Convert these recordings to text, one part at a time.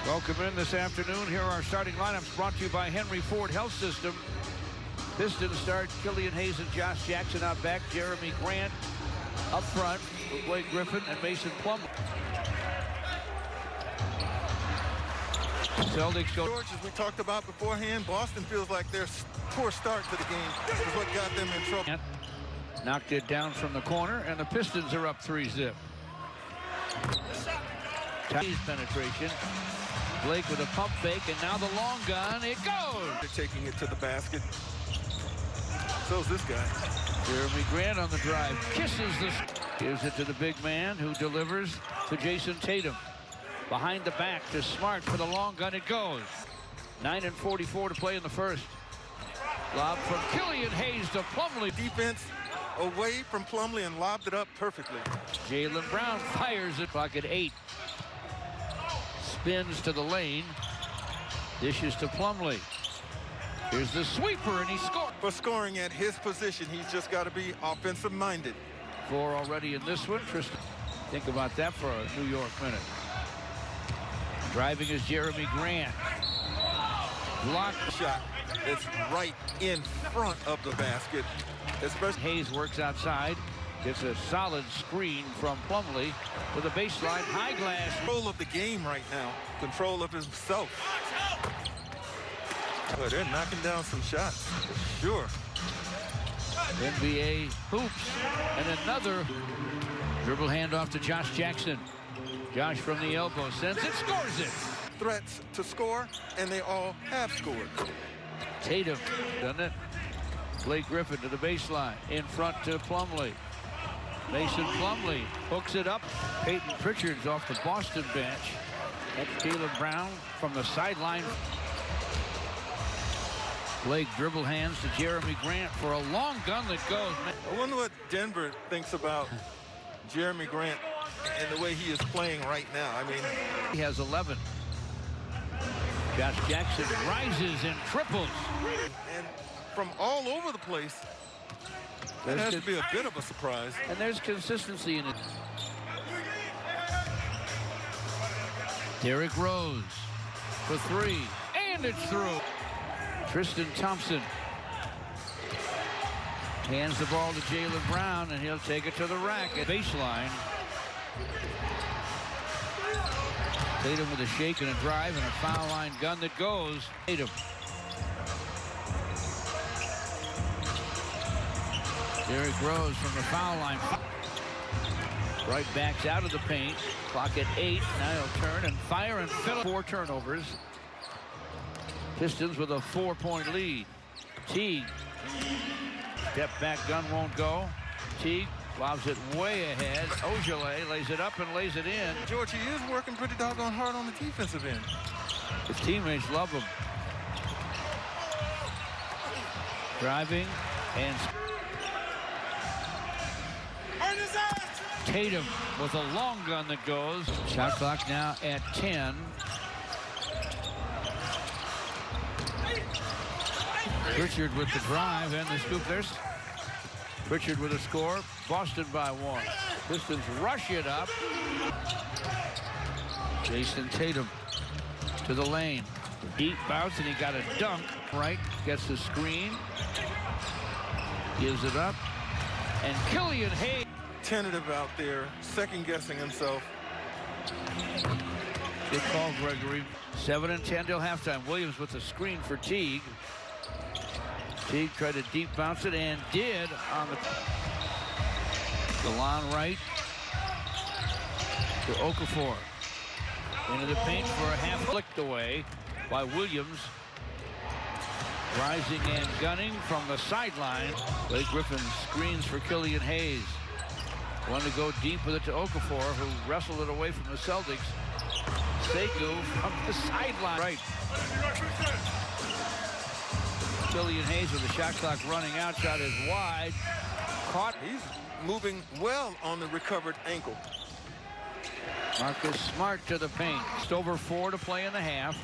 Welcome in this afternoon. Here are our starting lineups brought to you by Henry Ford Health System. Pistons start Killian Hayes and Josh Jackson out back. Jeremy Grant up front with Blake Griffin and Mason Plumlee. Celtics go. George, as we talked about beforehand, Boston feels like their poor start to the game is what got them in trouble. Knocked it down from the corner, and the Pistons are up 3-zip. Hayes penetration. Blake with a pump fake, and now the long gun. It goes. They're taking it to the basket. So's this guy. Jeremy Grant on the drive. Kisses the... Gives it to the big man who delivers to Jason Tatum. Behind the back to Smart for the long gun. It goes. 9:44 to play in the first. Lob from Killian Hayes to Plumlee. Defense away from Plumlee and lobbed it up perfectly. Jaylen Brown fires it. Clock at 8. Spins to the lane. Dishes to Plumlee. Here's the sweeper, and he scores. For scoring at his position, he's just got to be offensive-minded. 4 already in this one. Tristan, think about that for a New York minute. Driving is Jeremy Grant. Blocked Shot. It's right in front of the basket. Especially Hayes works outside. Gets a solid screen from Plumlee to the baseline. High glass. Control of the game right now. Control of himself. Well, they're knocking down some shots, for sure. NBA hoops. And another dribble handoff to Josh Jackson. Josh from the elbow sends it, scores it. Threats to score, and they all have scored. Tatum, done it. Blake Griffin to the baseline. In front to Plumlee. Mason Plumlee hooks it up. Peyton Pritchard's off the Boston bench. That's Jaylen Brown from the sideline. Blake dribble hands to Jeremy Grant for a long gun that goes. I wonder what Denver thinks about Jeremy Grant and the way he is playing right now. I mean, he has 11. Josh Jackson rises and triples. And from all over the place, that has to be a bit of a surprise. And there's consistency in it. Derrick Rose for 3, and it's through. Tristan Thompson hands the ball to Jaylen Brown, and he'll take it to the rack at baseline. Tatum with a shake and a drive and a foul line gun that goes. Tatum. Derrick Rose from the foul line. Right backs out of the paint. Clock at 8. Now he'll turn and fire and fill up. 4 turnovers. Pistons with a 4-point lead. Teague. Step back gun won't go. Teague lobs it way ahead. Ojale lays it up and lays it in. George, he is working pretty doggone hard on the defensive end. His teammates love him. Driving and Tatum with a long gun that goes. Shot clock now at 10. Pritchard with the drive and the scoop. There's Pritchard with a score. Boston by 1. Pistons rush it up. Jason Tatum to the lane. Deep bounce, and he got a dunk. Right, gets the screen. Gives it up. And Killian Hayes. Tentative out there, second-guessing himself. Good call, Gregory. 7-10 till halftime. Williams with the screen for Teague. Teague tried to deep bounce it and did on the Delon right to Okafor. Into the paint for a half flicked away by Williams. Rising and gunning from the sideline. Blake Griffin screens for Killian Hayes. Wanted to go deep with it to Okafor, who wrestled it away from the Celtics. Sekou from the sideline. Right. Killian Hayes with the shot clock running out. Shot is wide. Caught. He's moving well on the recovered ankle. Marcus Smart to the paint. Just over 4 to play in the half.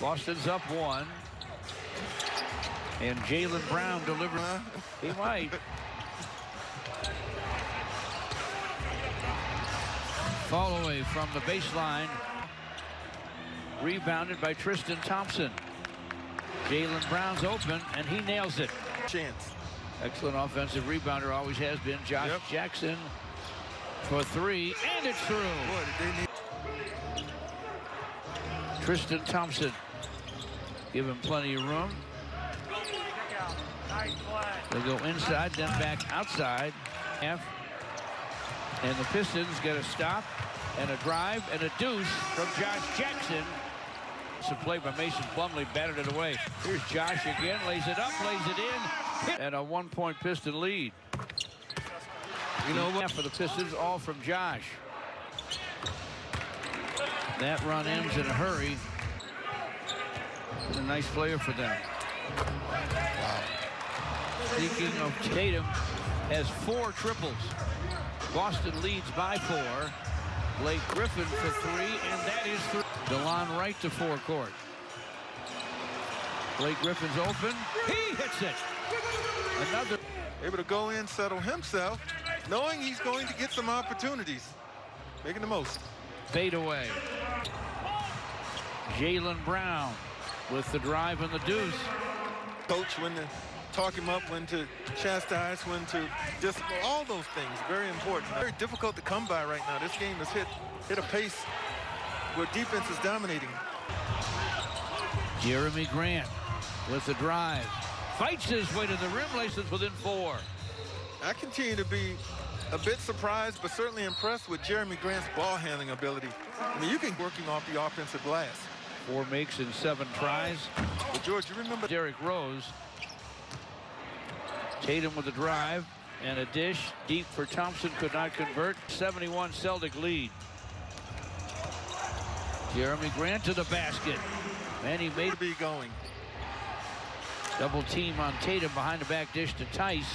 Boston's up 1. And Jaylen Brown delivers. He might. Fall away from the baseline. Rebounded by Tristan Thompson. Jaylen Brown's open, and he nails it. Chance. Excellent offensive rebounder, always has been. Josh Jackson for three, and it's through. Boy, did they need... Tristan Thompson, give him plenty of room. They'll go inside, then back outside. And the Pistons get a stop and a drive and a deuce from Josh Jackson. Some play by Mason Plumlee, batted it away. Here's Josh again, lays it up, lays it in, and a one-point Piston lead. You know what? For the Pistons, all from Josh. That run ends in a hurry. A nice player for them. Wow. Speaking of Tatum, has 4 triples. Boston leads by 4. Blake Griffin for 3, and that is 3. DeLon Wright to forecourt. Blake Griffin's open. He hits it. Another. Able to go in, settle himself, knowing he's going to get some opportunities. Making the most. Fade away. Jaylen Brown with the drive and the deuce. Coach, when to talk him up, when to chastise, when to discipline, all those things, very important. Very difficult to come by right now. This game has hit a pace where defense is dominating. Jeremy Grant with the drive. Fights his way to the rim, laces within 4. I continue to be a bit surprised, but certainly impressed with Jeremy Grant's ball handling ability. I mean, you can working off the offensive glass. 4 makes and 7 tries. But George, you remember Derrick Rose. Tatum with the drive and a dish deep for Thompson, could not convert. 71 Celtic lead. Jeremy Grant to the basket, and he made to be going. Double team on Tatum, behind the back dish to Tice.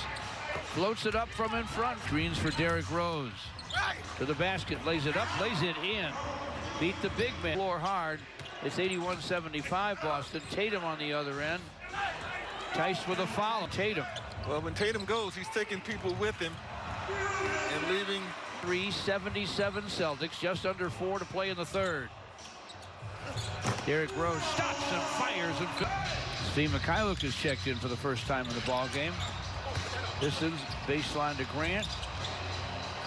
Floats it up from in front. Screens for Derrick Rose. To the basket, lays it up, lays it in. Beat the big man. Floor hard. It's 81-75 Boston. Tatum on the other end. Tice with a foul. Tatum. Well, when Tatum goes, he's taking people with him and leaving. 377 Celtics, just under 4 to play in the third. Derrick Rose stops and fires. And Steve Mikhailuk has checked in for the first time in the ball game. Pistons baseline to Grant.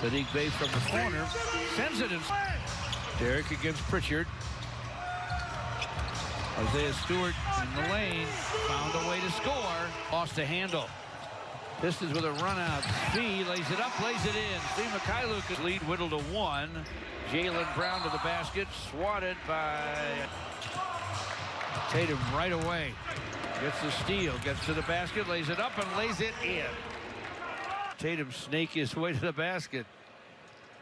Sadiq Bey from the corner sends it in. Derrick against Pritchard. Isaiah Stewart in the lane, found a way to score. Lost a handle. Pistons with a run out. Fee lays it up, lays it in. Steve Mikhailuk lead whittled to 1. Jaylen Brown to the basket, swatted by Tatum right away. Gets the steal, gets to the basket, lays it up and lays it in. Tatum snake his way to the basket.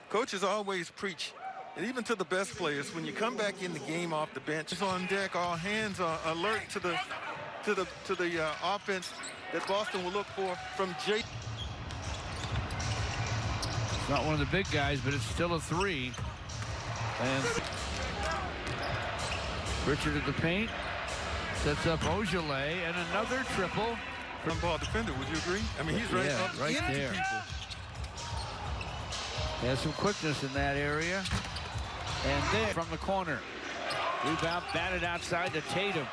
Coaches always preach, and even to the best players, when you come back in the game off the bench, it's on deck, all hands are alert to the offense that Boston will look for from Jay. It's not one of the big guys, but it's still a 3. And Richard at the paint, sets up Ojale, and another triple. From ball defender, would you agree? I mean, he's right up right there. People. He has some quickness in that area. And there from the corner. Rebound batted outside to Tatum.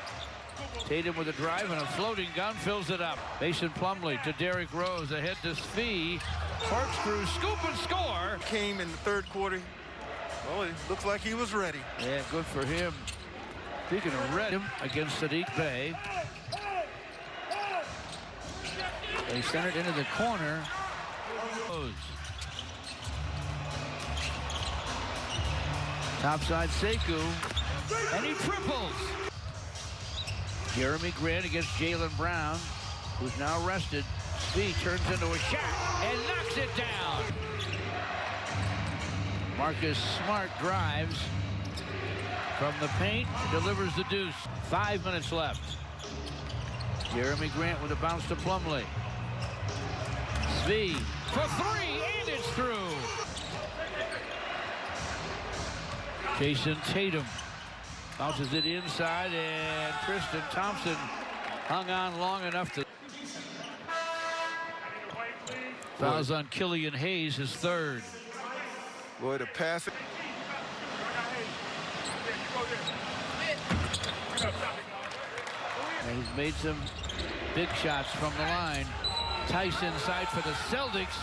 Tatum with a drive and a floating gun fills it up. Mason Plumlee to Derrick Rose, ahead to Svi. Corkscrew, scoop and score. Came in the third quarter. Well, it looks like he was ready. Yeah, good for him. Speaking of ready, against Sadiq Bey. They sent it into the corner. Topside Sekou, and he triples. Jeremy Grant against Jaylen Brown, who's now rested. Svi turns into a shot and knocks it down. Marcus Smart drives from the paint, delivers the deuce. 5 minutes left. Jeremy Grant with a bounce to Plumlee. Svi for 3, and it's through. Jason Tatum bounces it inside, and Tristan Thompson hung on long enough to. Fouls on Killian Hayes, his 3rd. Boy, the pass. He's made some big shots from the line. Tice inside for the Celtics.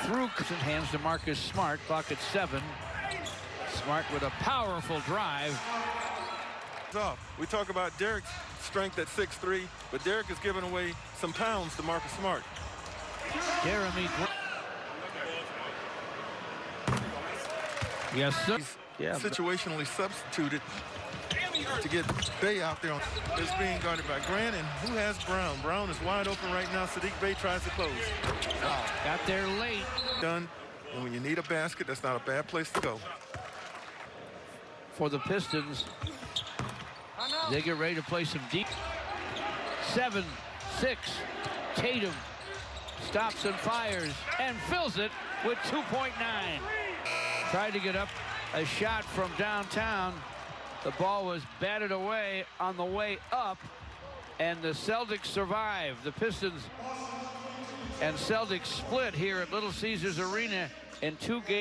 Through hands to Marcus Smart. Clock at 7. Smart with a powerful drive. We talk about Derek's strength at 6'3", but Derek is giving away some pounds to Marcus Smart. Jeremy. Yes, sir. He's situationally substituted to get Bey out there. It's being guarded by Grant, and who has Brown? Brown is wide open right now. Sadiq Bey tries to close. Got there late. Done. And when you need a basket, that's not a bad place to go. For the Pistons, they get ready to play some deep. 7-6. Tatum stops and fires and fills it with 2.9. Tried to get up a shot from downtown. The ball was batted away on the way up, and the Celtics survive. The Pistons and Celtics split here at Little Caesars Arena in 2 games.